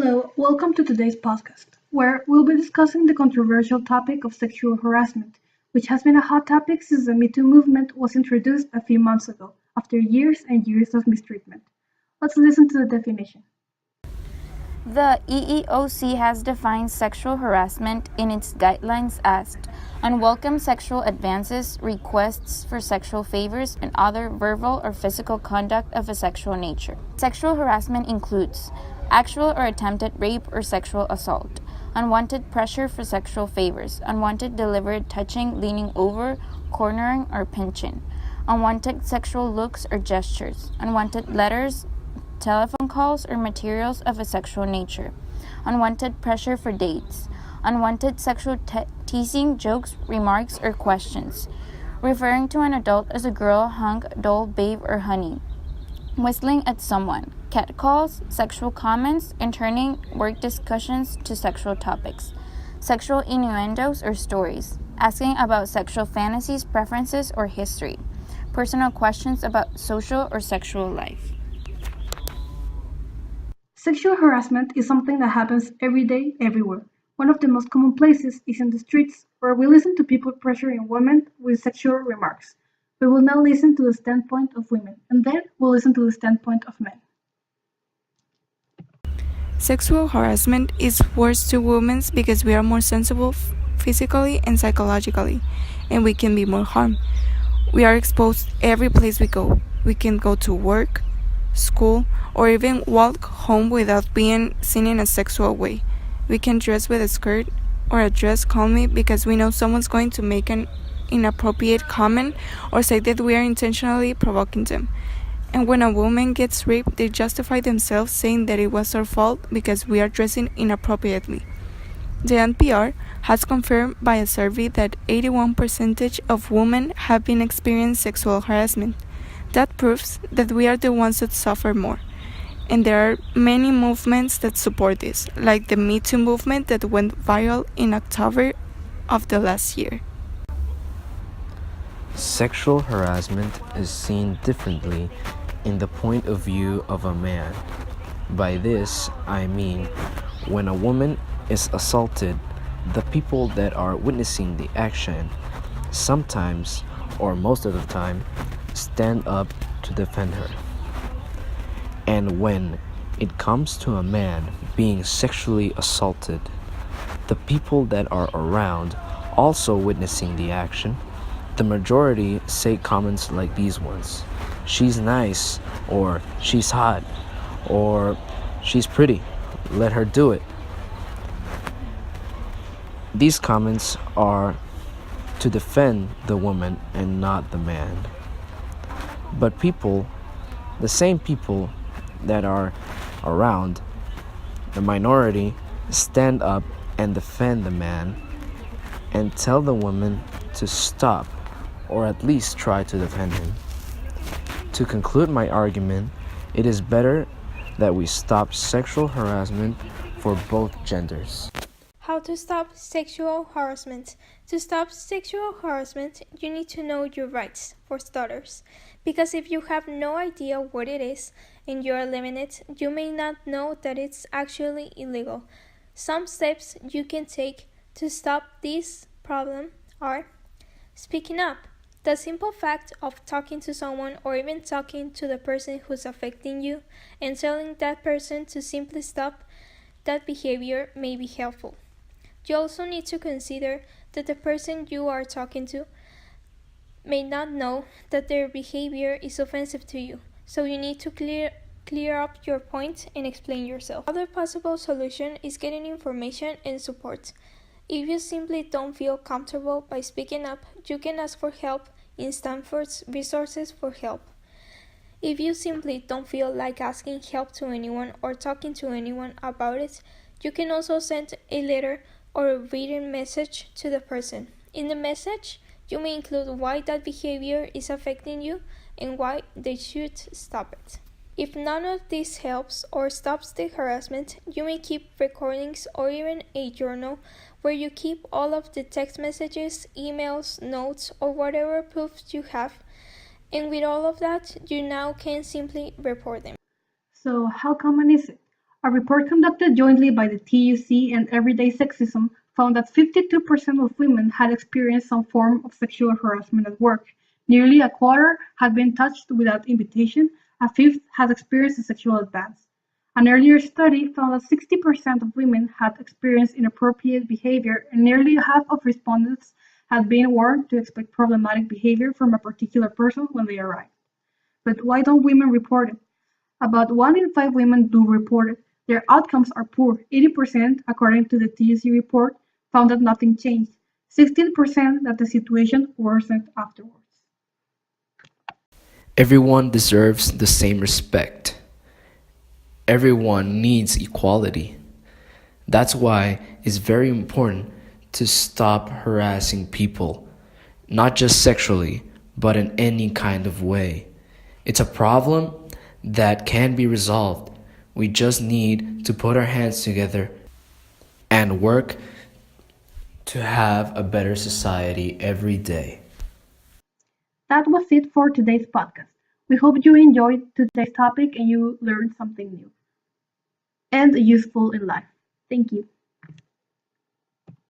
Hello, welcome to today's podcast, where we'll be discussing the controversial topic of sexual harassment, which has been a hot topic since the Me Too movement was introduced a few months ago, after years and years of mistreatment. Let's listen to the definition. The EEOC has defined sexual harassment in its guidelines as unwelcome sexual advances, requests for sexual favors, and other verbal or physical conduct of a sexual nature. Sexual harassment includes actual or attempted rape or sexual assault, unwanted pressure for sexual favors, unwanted deliberate touching, leaning over, cornering, or pinching, unwanted sexual looks or gestures, unwanted letters, telephone calls, or materials of a sexual nature, unwanted pressure for dates, unwanted sexual teasing, jokes, remarks, or questions, referring to an adult as a girl, hunk, doll, babe, or honey, whistling at someone, catcalls, sexual comments, and turning work discussions to sexual topics, sexual innuendos or stories, asking about sexual fantasies, preferences, or history, personal questions about social or sexual life. Sexual harassment is something that happens every day, everywhere. One of the most common places is in the streets, where we listen to people pressuring women with sexual remarks. We will now listen to the standpoint of women, and then we'll listen to the standpoint of men. Sexual harassment is worse to women because we are more sensible physically and psychologically, and we can be more harmed. We are exposed every place we go. We can go to work, school, or even walk home without being seen in a sexual way. We can dress with a skirt or a dress calmly because we know someone's going to make an inappropriate comment or say that we are intentionally provoking them. And when a woman gets raped, they justify themselves saying that it was our fault because we are dressing inappropriately. The NPR has confirmed by a survey that 81% of women have been experiencing sexual harassment. That proves that we are the ones that suffer more. And there are many movements that support this, like the Me Too movement that went viral in October of the last year. Sexual harassment is seen differently in the point of view of a man. By this, I mean when a woman is assaulted, the people that are witnessing the action sometimes, or most of the time, stand up to defend her. And when it comes to a man being sexually assaulted, the people that are around also witnessing the action, the majority say comments like these ones: she's nice, or she's hot, or she's pretty, let her do it. These comments are to defend the woman and not the man. But people, the same people that are around, the minority, stand up and defend the man and tell the woman to stop, or at least try to defend him. To conclude my argument, it is better that we stop sexual harassment for both genders. How to stop sexual harassment. To stop sexual harassment, you need to know your rights, for starters. Because if you have no idea what it is and you are living it, you may not know that it's actually illegal. Some steps you can take to stop this problem are speaking up. The simple fact of talking to someone or even talking to the person who's affecting you and telling that person to simply stop that behavior may be helpful. You also need to consider that the person you are talking to may not know that their behavior is offensive to you, so you need to clear up your point and explain yourself. Another possible solution is getting information and support. If you simply don't feel comfortable by speaking up, you can ask for help in Stanford's Resources for Help. If you simply don't feel like asking help to anyone or talking to anyone about it, you can also send a letter or a written message to the person. In the message, you may include why that behavior is affecting you and why they should stop it. If none of this helps or stops the harassment, you may keep recordings or even a journal where you keep all of the text messages, emails, notes, or whatever proofs you have. And with all of that, you now can simply report them. So, how common is it? A report conducted jointly by the TUC and Everyday Sexism found that 52% of women had experienced some form of sexual harassment at work. Nearly a quarter had been touched without invitation, a fifth had experienced a sexual advance. An earlier study found that 60% of women had experienced inappropriate behavior, and nearly half of respondents had been warned to expect problematic behavior from a particular person when they arrived. But why don't women report it? About 1 in 5 women do report it. Their outcomes are poor. 80%, according to the TUC report, found that nothing changed. 16% that the situation worsened afterwards. Everyone deserves the same respect. Everyone needs equality. That's why it's very important to stop harassing people, not just sexually, but in any kind of way. It's a problem that can be resolved. We just need to put our hands together and work to have a better society every day. That was it for today's podcast. We hope you enjoyed today's topic and you learned something new and useful in life. Thank you.